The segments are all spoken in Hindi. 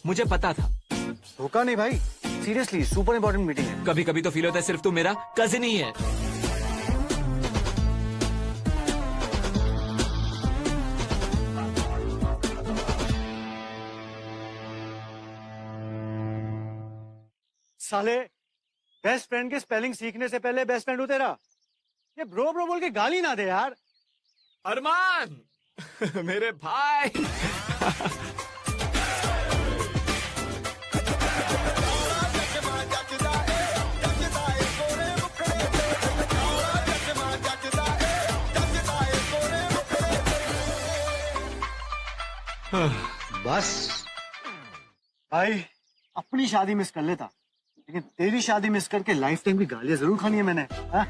मुझे पता था। धोखा नहीं भाई, सीरियसली सुपर इंपॉर्टेंट मीटिंग है। कभी कभी तो फील होता है सिर्फ तू मेरा कजिन ही है। साले, बेस्ट फ्रेंड के स्पेलिंग सीखने से पहले बेस्ट फ्रेंड हूँ तेरा। ये ब्रो ब्रो बोल के गाली ना दे यार। अरमान मेरे भाई। बस भाई, अपनी शादी मिस कर लेता, लेकिन तेरी शादी मिस करके लाइफ टाइम की गालियां जरूर खानी है मैंने। हा?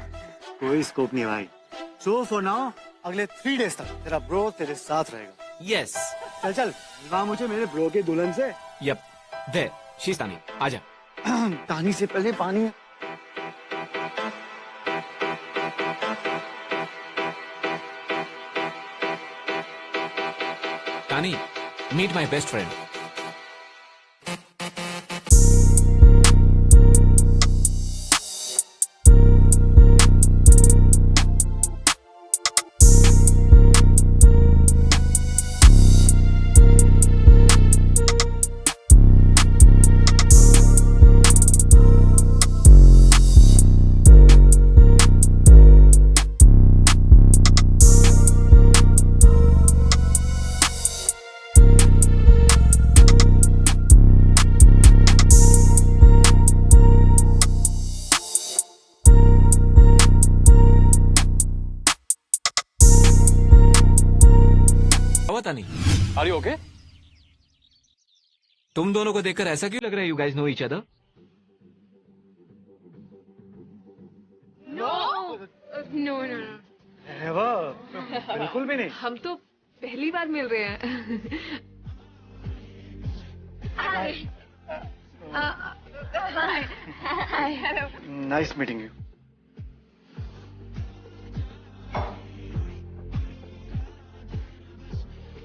कोई स्कोप नहीं भाई। सो फॉर नाउ अगले 3 डेज तक तेरा ब्रो तेरे साथ रहेगा। यस। चल चल, मिलवा मुझे मेरे ब्रो के दुल्हन से। यप, दे शीस्तानी आजा। तानी से पहले पानी। Tani, meet my best friend. Tani, are you okay? तुम दोनों को देखकर ऐसा क्यों लग रहा है you guys know each other? No no no no, बिल्कुल भी नहीं। हम तो पहली बार मिल रहे हैं। Hi hi, hello. Nice meeting you.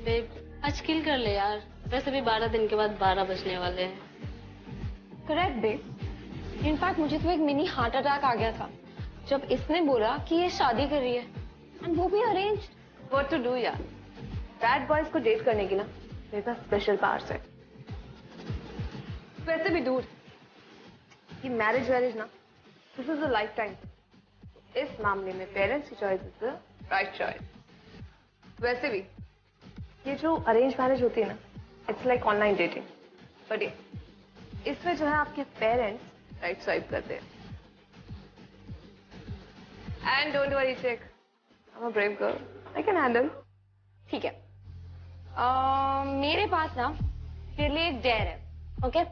Babe, आज किल कर ले यार। वैसे भी 12 दिन के बाद 12 बजने वाले हैं। Correct babe. इनफैक्ट मुझे तो एक मिनी हार्ट अटैक आ गया था जब इसने बोला कि ये शादी कर रही है, एंड वो भी अरेंज। व्हाट टू डू यार, बैड बॉयज को डेट करने की ना मेरे पास स्पेशल पावर्स है। वैसे भी दूर कि मैरिज वैरिज ना, this is a life time. इस मामले में पेरेंट्स की choice is the right choice. वैसे भी ये जो अरेंज मैरिज होती है ना, it's like online dating, but इसमें जो है आपके पेरेंट्स राइट स्वाइप करते हैं। एंड डोंट वरी चिक, I am a brave girl, I can handle. ठीक है, मेरे पास ना तेरे लिए एक डेयर है, ओके?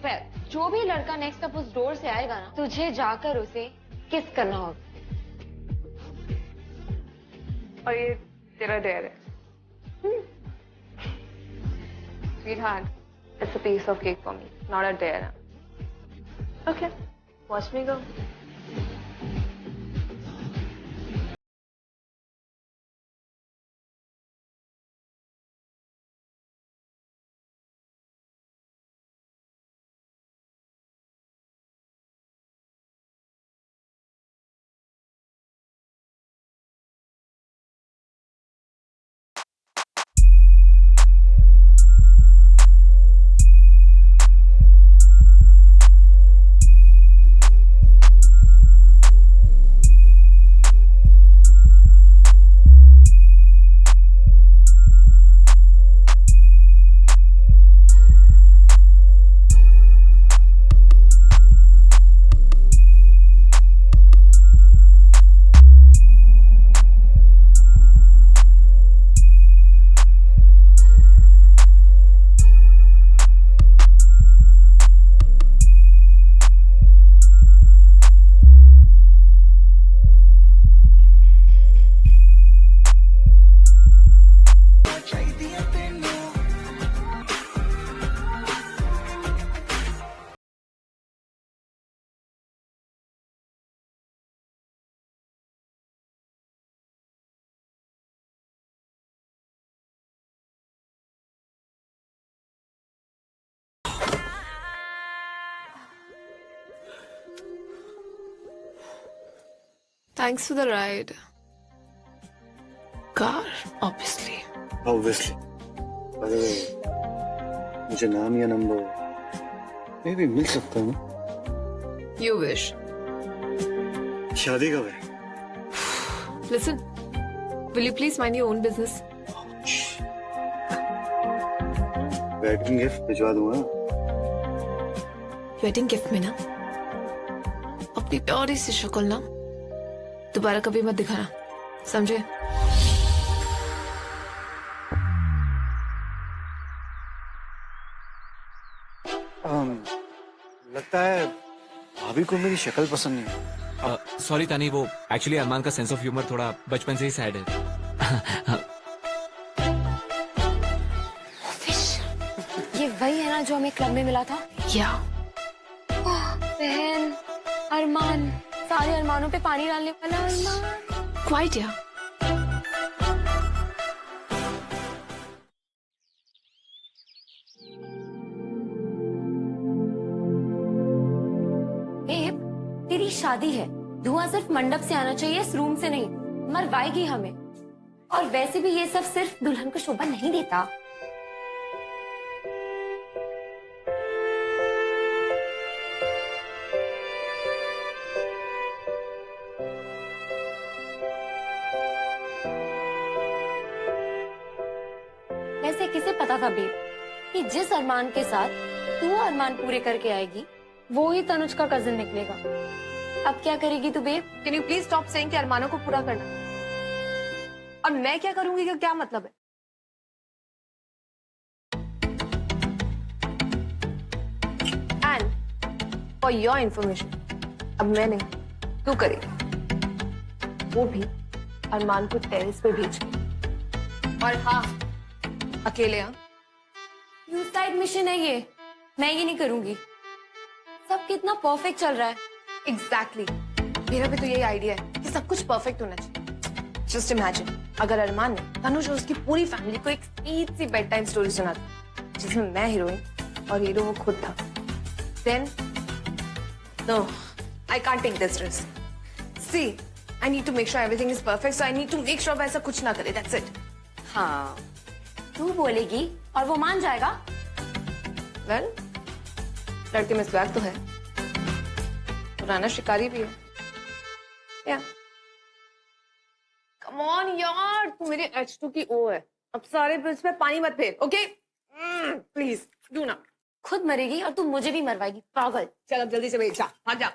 वेल, जो भी लड़का नेक्स्ट अप उस डोर से आएगा ना, तुझे जाकर उसे किस करना होगा। और ये तेरा डेयर है। Sweetheart, it's a piece of cake for me, not a dare. Okay, watch me go. Thanks for the ride. Car, obviously. Obviously. By the way, मुझे नाम या नंबर मे भी मिल सकता है ना? You wish. शादी कब है? Listen, will you please mind your own business? Wedding gift भिजवा दूंगा. वेडिंग गिफ्ट में ना अपनी प्यारी सी शक्ल ना दोबारा कभी मत दिखाना, समझे? लगता है भाभी को मेरी शक्ल पसंद नहीं है. सॉरी तानी, वो एक्चुअली अरमान का सेंस ऑफ ह्यूमर थोड़ा बचपन से ही सैड है. ये वही है ना जो हमें क्लब में मिला था? या बहन, अरमान, सारे अरमानों पे पानी डालने वाला अरमान. क्वाइट या. बेब, तेरी शादी है. धुआं सिर्फ मंडप से आना चाहिए, इस रूम से नहीं. मरवाएगी हमें. और वैसे भी ये सब सिर्फ दुल्हन को शोभा नहीं देता. वैसे किसे पता था बेब कि जिस अरमान के साथ तू अरमान पूरे करके आएगी वो ही तनुज का कजिन निकलेगा. अब क्या करेगी तू babe? Can you please stop saying कि अरमानों को पूरा करना? और मैं क्या करूंगी का क्या मतलब है? एंड फॉर योर इंफॉर्मेशन, अब मैं नहीं, तू करेगी. वो भी अरमान को टेरेस पे भेज के. और हाँ, अकेले. हाँ, सुसाइड मिशन है ये. मैं ये नहीं करूंगी. सब कितना परफेक्ट चल रहा है. एग्जैक्टली. मेरा भी तो यही आइडिया है कि सब कुछ परफेक्ट होना चाहिए. जस्ट इमेजिन अगर अरमान ने तनुज और उसकी पूरी फैमिली को एक स्वीट सी बेड टाइम स्टोरी सुना दी जिसमें मैं हीरोइन और हीरो वो खुद था. Then no, I can't take this risk. See, I need to make sure everything is perfect, so I need to make sure वैसा कुछ ना करे. That's it. हाँ, तू बोलेगी और वो मान जाएगा. वेल, लड़के में स्वैग तो है, पुराना शिकारी भी है. या कम ऑन यार, तू मेरे H2 की O है. अब सारे बिल्स पे पानी मत फेर, ओके? प्लीज डू ना. खुद मरेगी और तू मुझे भी मरवाएगी, पागल. चल अब जल्दी से बैठ जा. हाँ जा.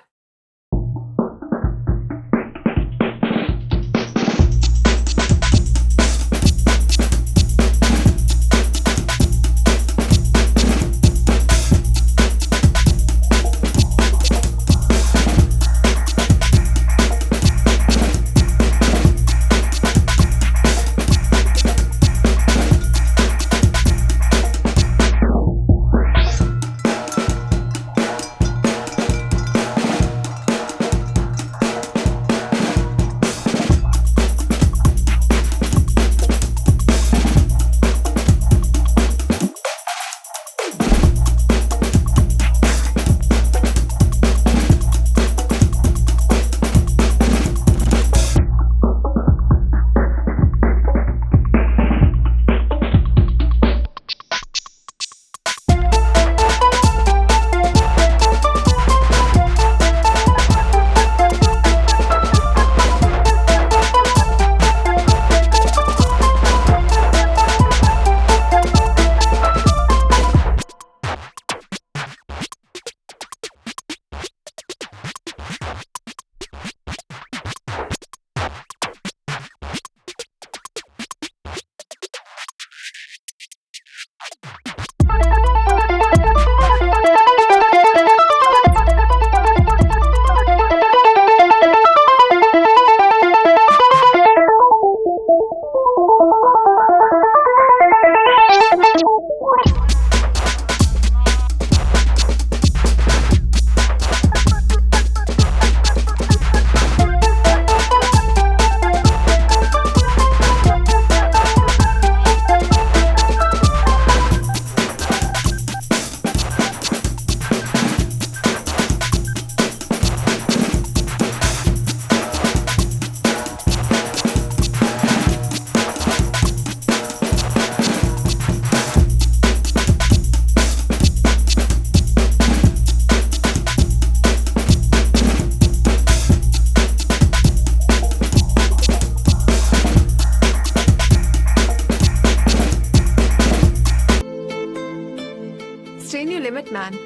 Limit man.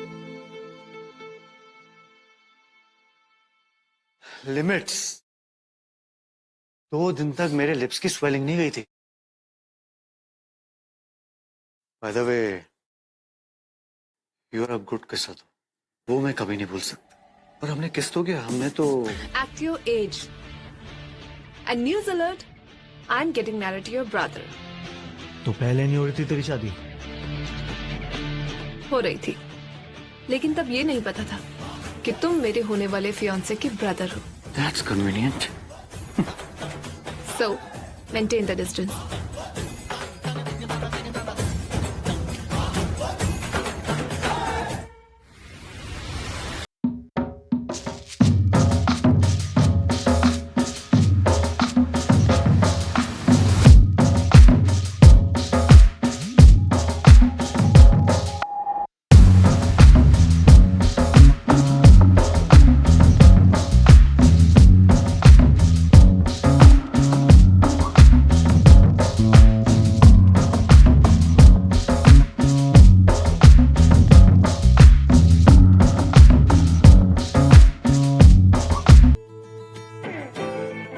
लिमिट्स? 2 दिन तक मेरे लिप्स की स्वेलिंग नहीं गई थी। By the way, you are a good kisser, वो मैं कभी नहीं भूल सकता। और हमने किस तो किया, हमने तो At your age. And news alert, I'm getting married to your brother. तो पहले नहीं हो रही थी तेरी शादी? हो रही थी, लेकिन तब ये नहीं पता था कि तुम मेरे होने वाले फियांसे के ब्रदर हो। That's convenient. So, maintain the distance.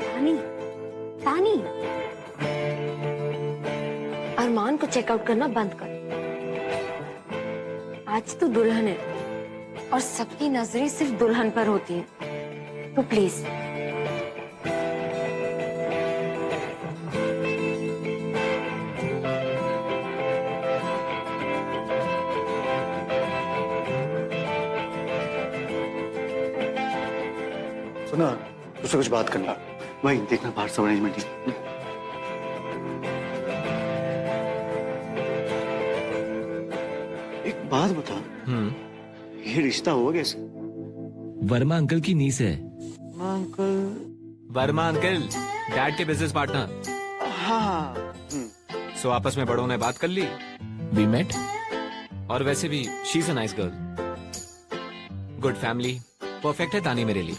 तानी, तानी, अरमान को चेकआउट करना बंद कर। आज तो दुल्हन है और सबकी नजरें सिर्फ दुल्हन पर होती हैं, तो प्लीज। सुना, तुझसे कुछ बात करना। भाई देखना बाहर सब अरेंजमेंट ठीक। एक बात बता, ये रिश्ता हुआ कैसे? वर्मा अंकल की नीस है। अंकल? वर्मा अंकल डैड के बिजनेस पार्टनर। हाँ। सो आपस में बड़ों ने बात कर ली, वी मेट, और वैसे भी she is a nice girl, good family, perfect है तानी मेरे लिए।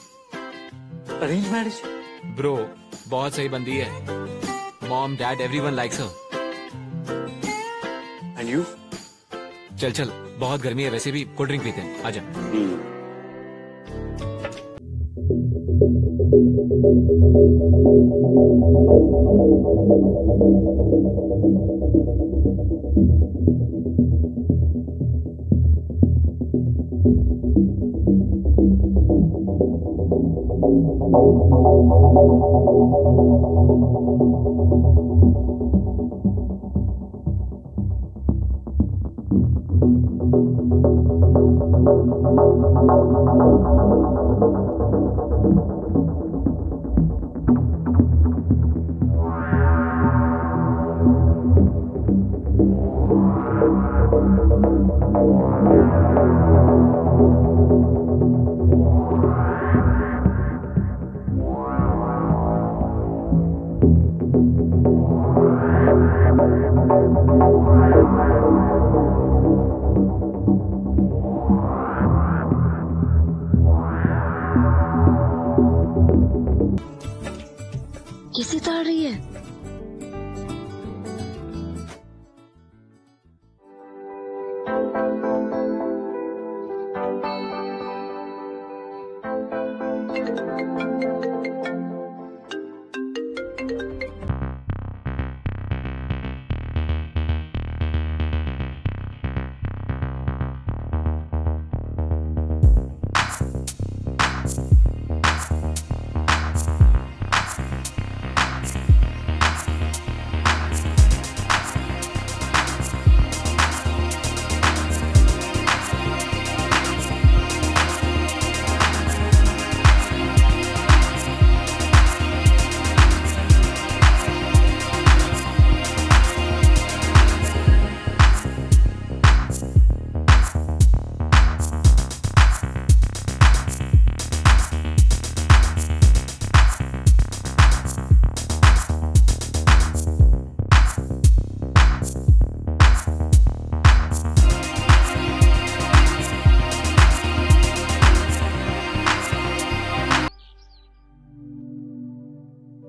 Arrange marriage? ब्रो बहुत सही बंदी है, mom dad everyone likes her. And you? चल चल, बहुत गर्मी है, वैसे भी कोल्ड ड्रिंक पीते हैं, आजा। किसी ताड़ रही है?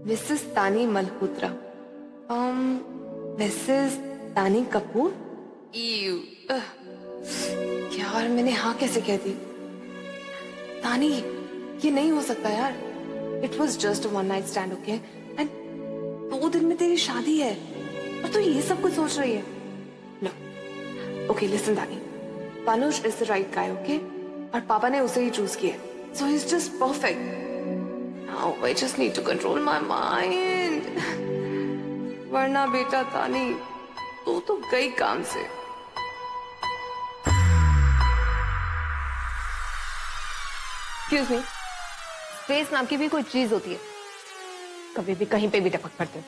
मिसेस तानी मल्होत्रा, मिसेस तानी कपूर। Ew. क्या यार मैंने हाँ कैसे कह दी? तानी, ये नहीं हो सकता यार। It was just one night stand, okay? And 2 दिन में तेरी शादी है और तू ये सब कुछ सोच रही है? No, okay listen Tani, Tanuj is the right guy, okay? और पापा ने उसे ही चूज किया, so he is just perfect. Now I just need to control my mind. वरना बेटा तानी, तू तो गई काम से। एक्सक्यूज मी, स्पेस नाम की भी कोई चीज होती है, कभी भी कहीं पे भी टपक पड़ते हो।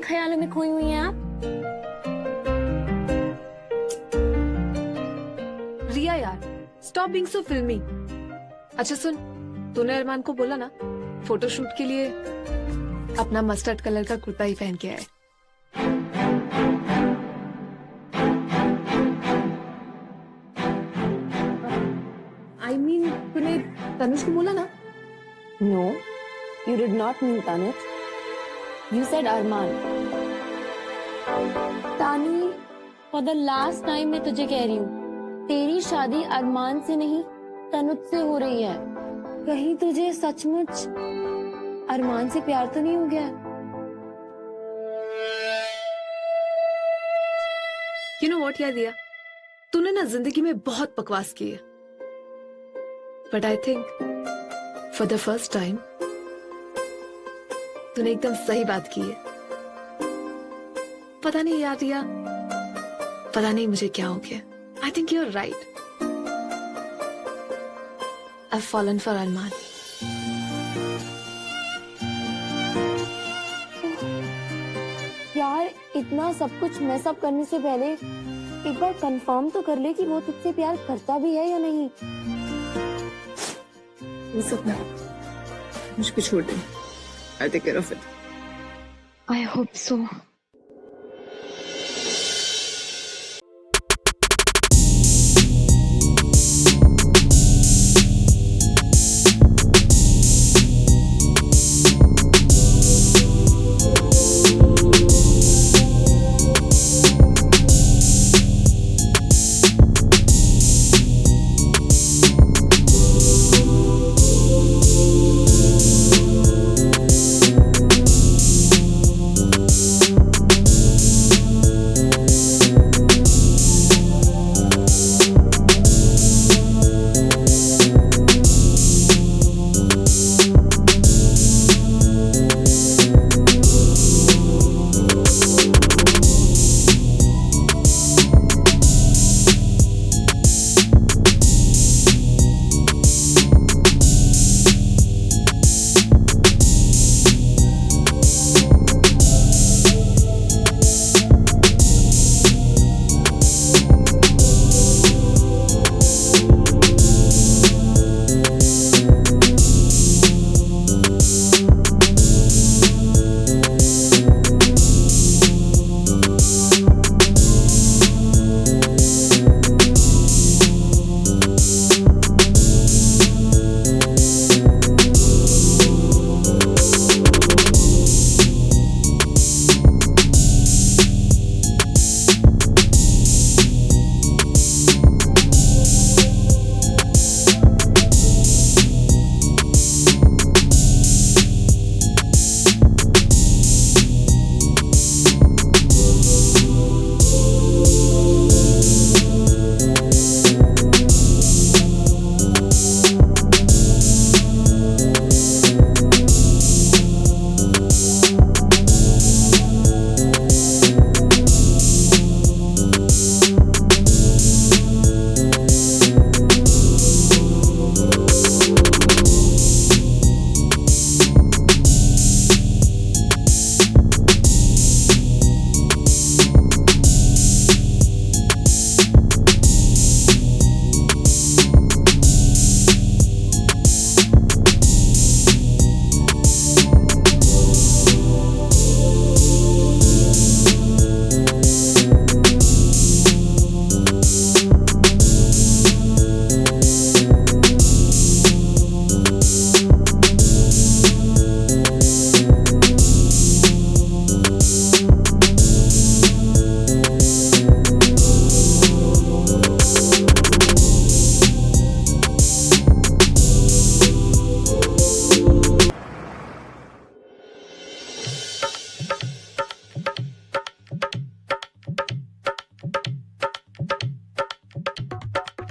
ख्यालों में खोई हुई हैं आप? रिया यार, स्टॉप बीइंग सो फिल्मी। अच्छा सुन, तूने अरमान को बोला ना फोटोशूट के लिए अपना मस्टर्ड कलर का कुर्ता ही पहन के आए। I mean, तूने तनुज को बोला ना? No, you did not mean Tanuj. You said Arman. तानी, for the last time मैं तुझे कह रही हूँ, तेरी शादी अरमान से नहीं तनुज से हो रही है। कहीं तुझे सचमुच अरमान से प्यार तो नहीं हो गया? You know what यार दिया, तूने ना जिंदगी में बहुत बकवास की है, but I think for the first time तूने एकदम सही बात की है। पता नहीं यार रिया, पता नहीं मुझे क्या हो गया। I think you are right. I've fallen for Arman. यार इतना सब कुछ मैसअप करने से पहले एक बार कंफर्म तो कर ले कि वो तुझसे प्यार करता भी है या नहीं। ये सब ना मुझको छोड़ दे, I take care of it. I hope so.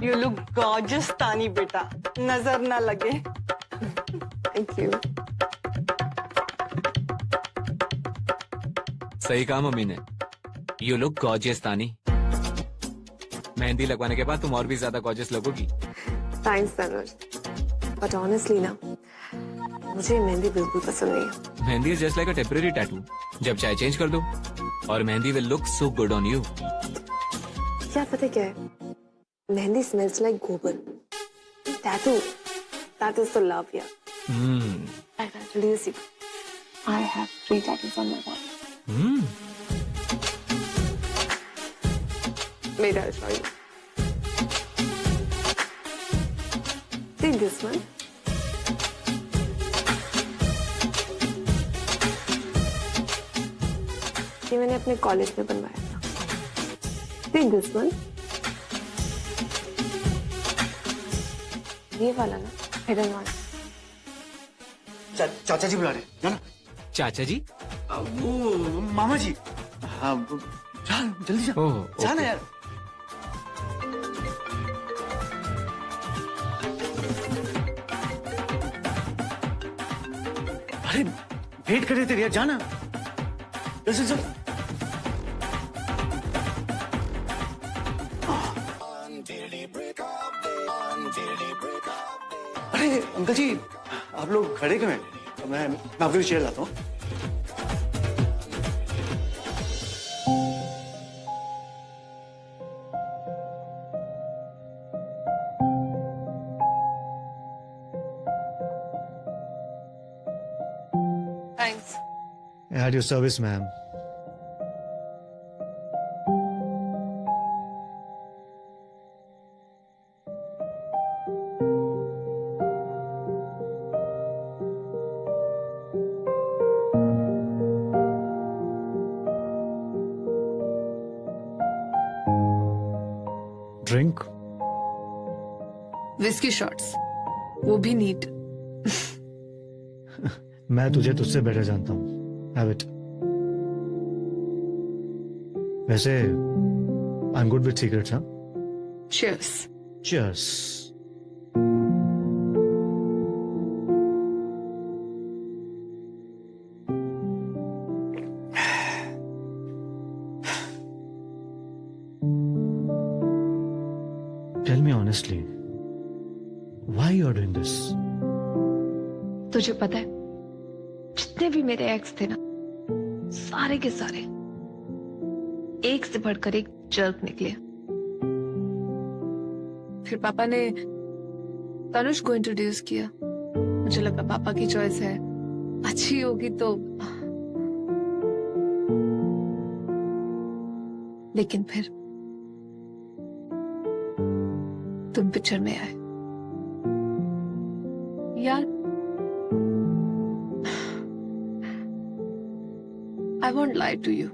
You look gorgeous, Tani बेटा. नजर ना लगे. Thank you. सही कहा मम्मी ने. यू लुक गॉर्जियस तानी. मेहंदी लगवाने के बाद तुम और भी ज्यादा गॉर्जियस लगोगी. थैंक्स तनुज. बट ऑनेस्टली ना, मुझे मेहंदी बिल्कुल पसंद नहीं है. Mehndi is just like a temporary tattoo. जब चाहे चेंज कर दो और mehndi will look so good on you. क्या पता क्या है, मेहंदी स्मेल्स लाइक गोबर. Tattoo, that is the love यार. I will tell you a secret. I have 3 tattoos on my body. Wait, I'll show you. See this one? ये मैंने अपने कॉलेज में बनवाया था. See this one? ये वाला ना, hidden one. चाचा जी बुला रहे, जाना. चाचा जी. वो मामा जी. हाँ, जा जल्दी जा. ओह, जाना ओके. यार. अरे वेट कर रहे थे यार, जाना. चल चल चल. अरे अंकल जी, आप लोग खड़े क्यों हैं? मैं आपके लिए चेयर लाता हूँ. At your service, ma'am. Drink? Whisky shots, वो भी नीट। मैं तुझे तुझसे बेटर जानता हूँ। Have it. वैसे I'm good with secrets, हाँ? Cheers. Cheers. Tell me honestly, why you are doing this? तुझे पता है, जितने भी मेरे एक्स थे ना, सारे के सारे एक से बढ़कर एक जर्क निकले। फिर पापा ने तनुष को इंट्रोड्यूस किया। मुझे लगा पापा की चॉइस है, अच्छी होगी तो। लेकिन फिर तुम पिक्चर में आए। यार, I won't lie to you.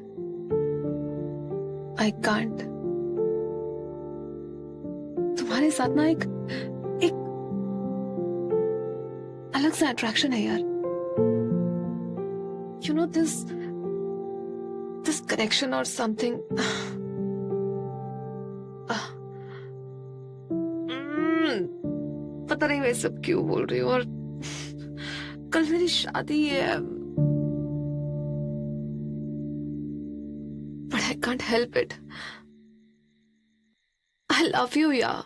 I can't. तुम्हारे साथ ना एक अलग सा अट्रैक्शन है यार। You know this connection or something. पता नहीं मैं सब क्यों बोल रही हूँ। और कल मेरी शादी है। But I can't help it. I love you, yeah.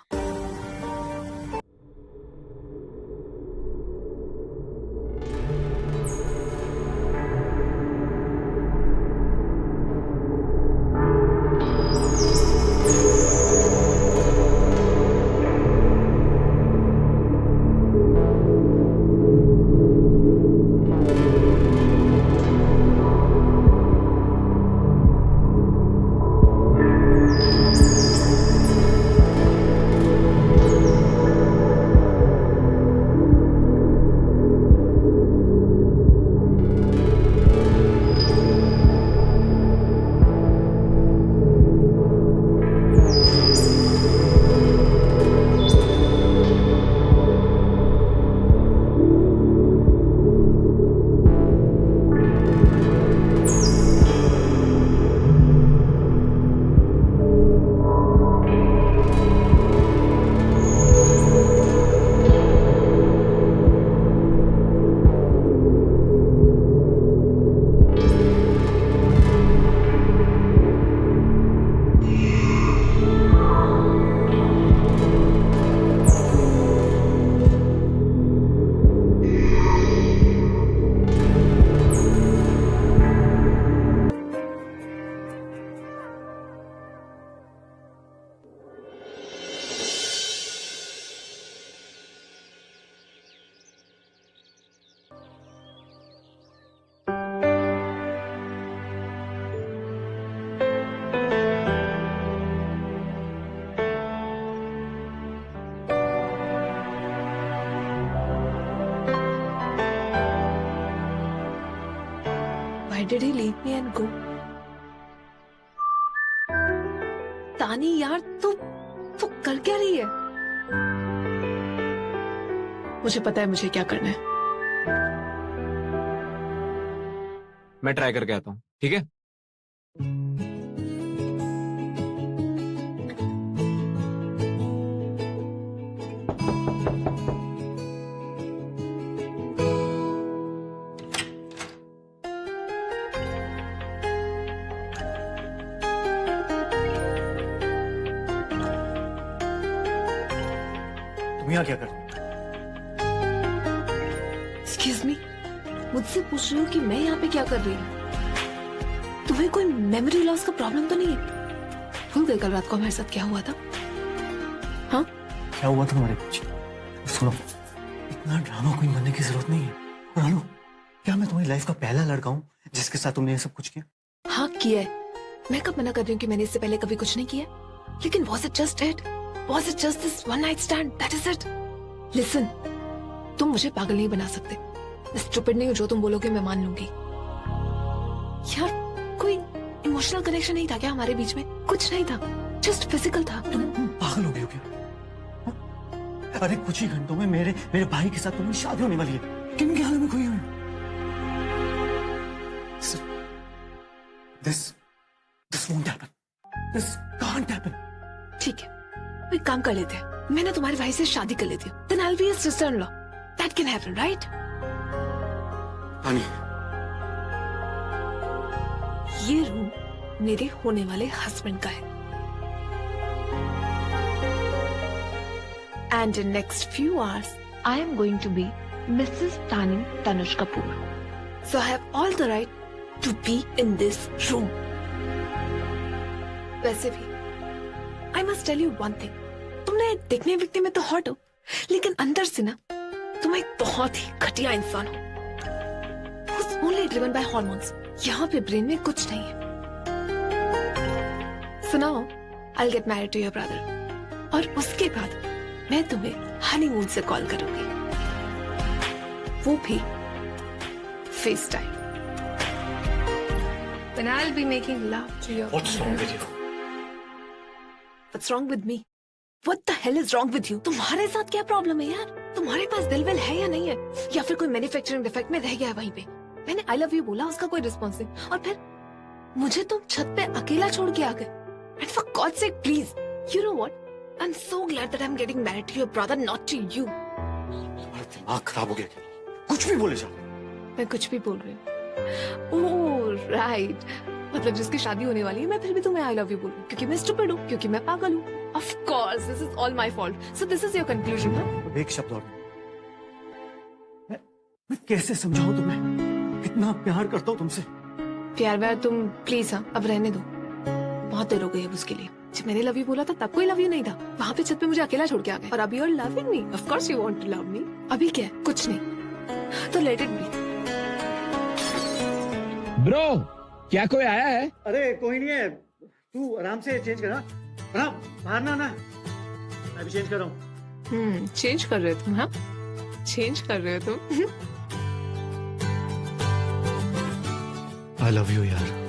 Why did he leave me and go? तानी यार, तू कर क्या रही है? मुझे पता है मुझे क्या करना है। मैं ट्राई करके आता हूँ, ठीक है? तुम यहाँ क्या कर रही हो? Excuse me, मुझसे पूछ रही हो कि मैं यहाँ पे क्या कर रही हूँ? तुम्हें कोई मेमोरी लॉस का प्रॉब्लम तो नहीं है? भूल गई कल रात को हमारे साथ क्या हुआ था? हाँ? क्या हुआ था तुम्हारे पीछे? सुनो, इतना ड्रामा क्वीन बनने की जरूरत नहीं है। रानू, क्या मैं तुम्हारी लाइफ का पहला लड़का हूँ जिसके साथ तुमने ये सब कुछ किया? हाँ किया है। मैं कब मना कर रही हूँ कि मैंने इससे पहले कभी कुछ नहीं किया, लेकिन was it just it? Was it just this one night stand? That is it. Listen, तुम मुझे पागल नहीं बना सकते। मैं स्टूपिड नहीं हूँ, जो तुम बोलोगे मैं मान लूंगी। यार कोई इमोशनल कनेक्शन नहीं था क्या हमारे बीच में? कुछ नहीं था, जस्ट फिजिकल था। तुम पागल हो गई हो क्या? हाँ? अरे कुछ ही घंटों में मेरे भाई के साथ तुम्हारी शादी होने वाली है। किन के हाल में खोई हुई? This won't happen. This can't happen. ठीक है, कोई काम कर लेते हैं। मैं ना तुम्हारे भाई से शादी कर लेती हूँ। Then I'll be his sister-in-law. That can happen, right? तानी, ये रूम मेरे होने वाले हस्बैंड का है। And in next few hours, I am going to be Mrs. Tani Tanush Kapoor. So I have all the right to be in this room. वैसे भी, I must tell you one thing. तुमने दिखने विकने में तो हॉट हो, लेकिन अंदर से ना तुम एक बहुत ही घटिया इंसान हो। Who's only driven by hormones. यहाँ पे ब्रेन में कुछ नहीं है। So now, I'll get married to your brother. और उसके बाद मैं तुम्हें हनीमून से कॉल करूंगी, वो भी face time. When I'll be making love to your what's wrong with you? What's wrong with me? What the hell is wrong with you? तुम्हारे साथ क्या प्रॉब्लम है यार? तुम्हारे पास दिल विल है या नहीं है? या फिर कोई मैन्युफैक्चरिंग डिफेक्ट में रह गया है वहीं पे? मैंने आई लव यू बोला, उसका कोई रिस्पॉन्स नहीं, और फिर मुझे तुम छत पे अकेला छोड़ के आ गए। And for God's sake, please, you know what? I'm so glad that I'm getting married to your brother, not to you. तुम्हारा दिमाग खराब हो गया क्या? कुछ भी बोले जा। मैं कुछ भी बोल रही हूँ। ओह राइट, मतलब जिसकी शादी होने वाली है मैं फिर भी तुम्हें आई लव यू बोलूं क्योंकि मैं स्टूपिड हूँ, क्योंकि मैं पागल हूँ। Of course, this is all my fault. So this is your conclusion, huh? एक शब्द और मैं कैसे समझाऊं तुम्हें? कितना प्यार करता हूँ तुमसे। प्यार व्यार तुम प्लीज, हाँ अब रहने दो। बहुत देर हो गई अब उसके लिए। जब मैंने लव यू बोला था तब कोई लव यू नहीं था। वहाँ पे छत पे मुझे अकेला छोड़ के आ गए, और अभी you are loving me. Of course you want to love me. अभी क्या है? कुछ नहीं, तो लेट इट बी। ब्रो, क्या कोई आया है? अरे कोई नहीं है, तू आराम से चेंज करा। बाहर ना मैं भी चेंज कर रहा हूँ। चेंज कर रहे हो तुम? हाँ चेंज कर रहे हो तुम। आई लव यू यार,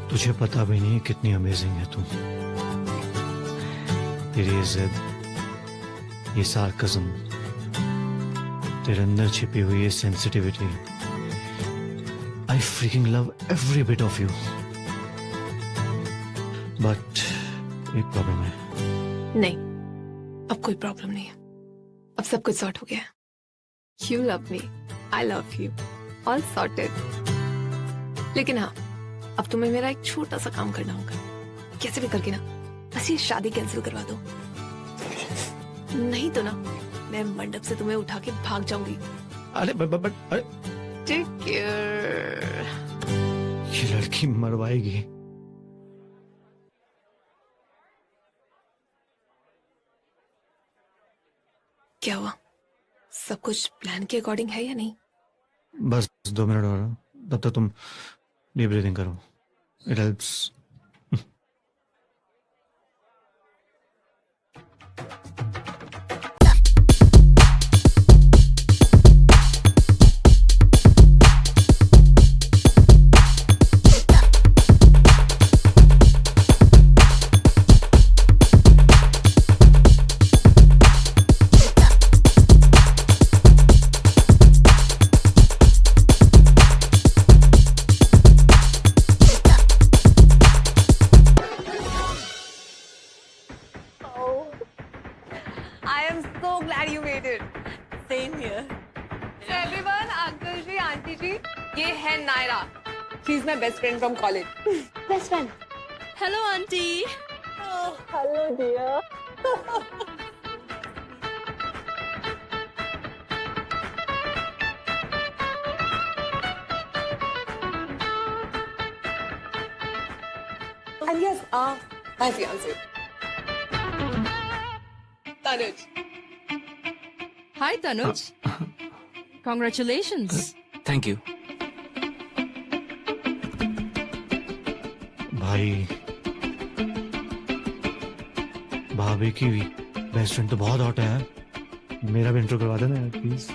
तुझे पता भी नहीं कितनी अमेजिंग है तुम। तेरी ये जिद, ये सार्कज़म, तेरे अंदर छिपी हुई ये sensitivity, I freaking love every bit of you. But एक प्रॉब्लम है। नहीं, अब कोई प्रॉब्लम नहीं है। अब सब कुछ सॉर्ट हो गया। You love me, I love you, all sorted. लेकिन हाँ, अब तुम्हें मेरा एक छोटा सा काम करना होगा। कैसे भी करके ना बस ये शादी कैंसिल करवा दो, नहीं तो ना मैं मंडप से तुम्हें उठा के भाग जाऊंगी। अरे अरे टेक केयर। ये लड़की मरवाएगी। क्या हुआ? सब कुछ प्लान के अकॉर्डिंग है या नहीं? बस 2 मिनट और, तब तक तुम डीप ब्रीथिंग करो, it helps. I am so glad you made it. Same here. So everyone, uncle ji, auntie ji, ये है Naira. She's my best friend from college. Best friend. Hello aunty. Oh, hello dear. And yes, my fiance. Tanuj. Hi Tanuj. Congratulations. Thank you. भाई भाभी की बेस्ट फ्रेंड तो बहुत हॉट है। मेरा भी इंट्रो करवा देना यार प्लीज।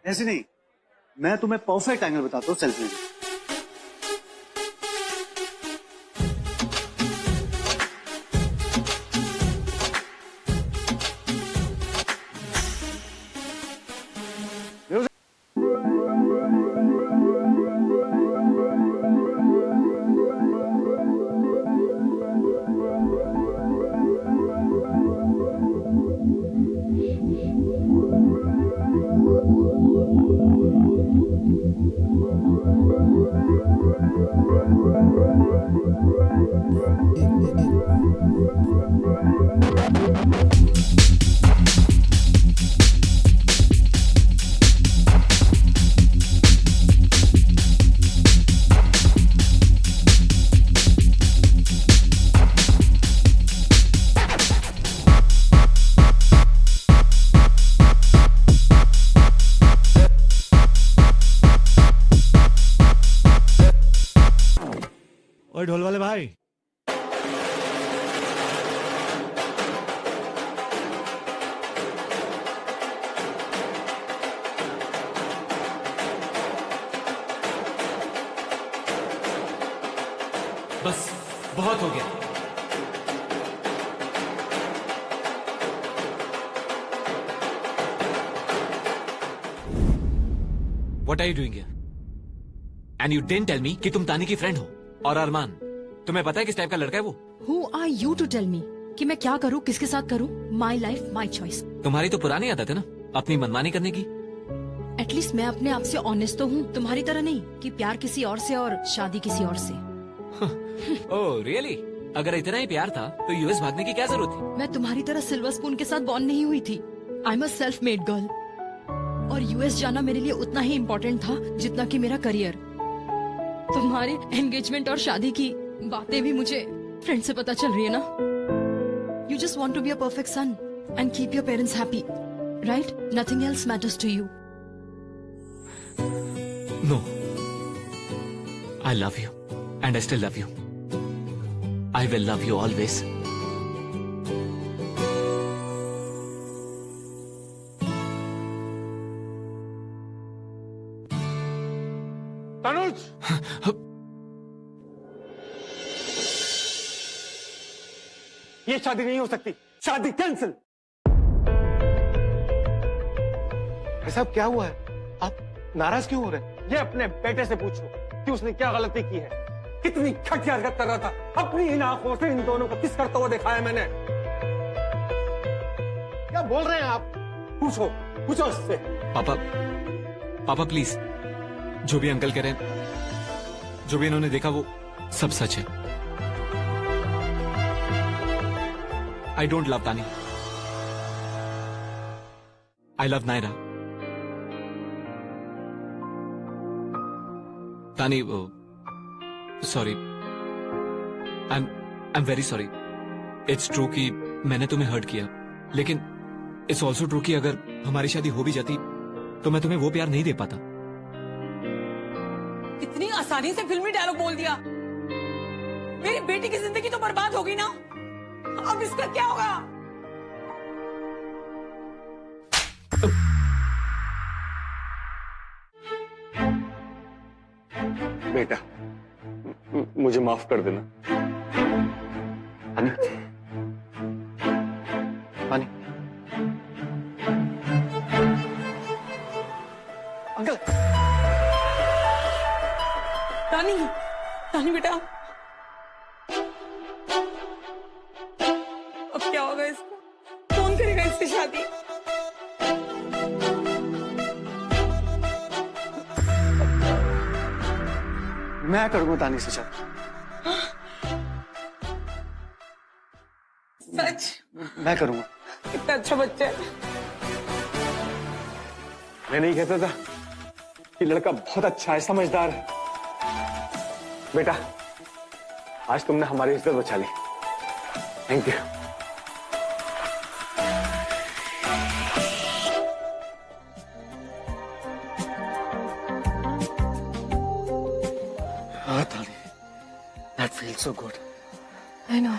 ऐसे नहीं, मैं तुम्हें परफेक्ट एंगल बताता हूँ सेल्फी में। ओए ढोल वाले भाई, बस बहुत हो गया। What are you doing here? And you didn't tell me कि तुम तानी की फ्रेंड हो। और अरमान, तुम्हें पता है किस टाइप का लड़का है वो? Who are you to tell me कि मैं क्या करूँ, किसके साथ करूँ? My life, my choice. तुम्हारी तो पुरानी आदत है ना अपनी मनमानी करने की। एटलीस्ट मैं अपने आप से ऑनेस्ट तो हूँ, तुम्हारी तरह नहीं कि प्यार किसी और से और शादी किसी और से। Oh really? अगर इतना ही प्यार था तो यूएस भागने की क्या जरूरत थी? मैं तुम्हारी तरह सिल्वर स्पून के साथ बॉर्न नहीं हुई थी। I am a self made girl और यूएस जाना मेरे लिए उतना ही इम्पोर्टेंट था जितना कि मेरा करियर। तुम्हारे एंगेजमेंट और शादी की बातें भी मुझे फ्रेंड से पता चल रही है ना। You just want to be a perfect son and keep your parents happy, right? Nothing else matters to you. No, I love you and I still love you. I will love you always. Tanuj, ये शादी नहीं हो सकती, शादी कैंसिल। भाई साहब क्या हुआ है? आप नाराज क्यों हो रहे हैं? ये अपने बेटे से पूछो कि उसने क्या गलती की है। कितनी घटिया हरकत कर रहा था, अपनी इन आंखों से इन दोनों को किस करता हुआ देखा है मैंने। क्या बोल रहे हैं आप? पूछो पूछो उससे। पापा, पापा प्लीज, जो भी अंकल कह रहे हैं, जो भी इन्होंने देखा वो सब सच है। आई डोंट लव तानी, आई love Naira. Tani sorry, I am very sorry. It's true कि मैंने तुम्हें हर्ट किया, लेकिन इट्स ऑल्सो ट्रू कि अगर हमारी शादी हो भी जाती तो मैं तुम्हें वो प्यार नहीं दे पाता। इतनी आसानी से फिल्मी डायलॉग बोल दिया। मेरी बेटी की जिंदगी तो बर्बाद होगी ना, अब इसका क्या होगा? बेटा मुझे माफ कर देना। पानी पानी। अंकल। तानी, तानी बेटा, अब क्या होगा इसका? कौन करेगा इसकी शादी? मैं करूंगा तानी से शादी। सच? मैं करूंगा। कितना अच्छा बच्चा है। मैं नहीं कहता था कि लड़का बहुत अच्छा है, समझदार है। बेटा आज तुमने हमारी इज्जत बचा ली। Thank you. हाँ तानी, that feels so good. I know.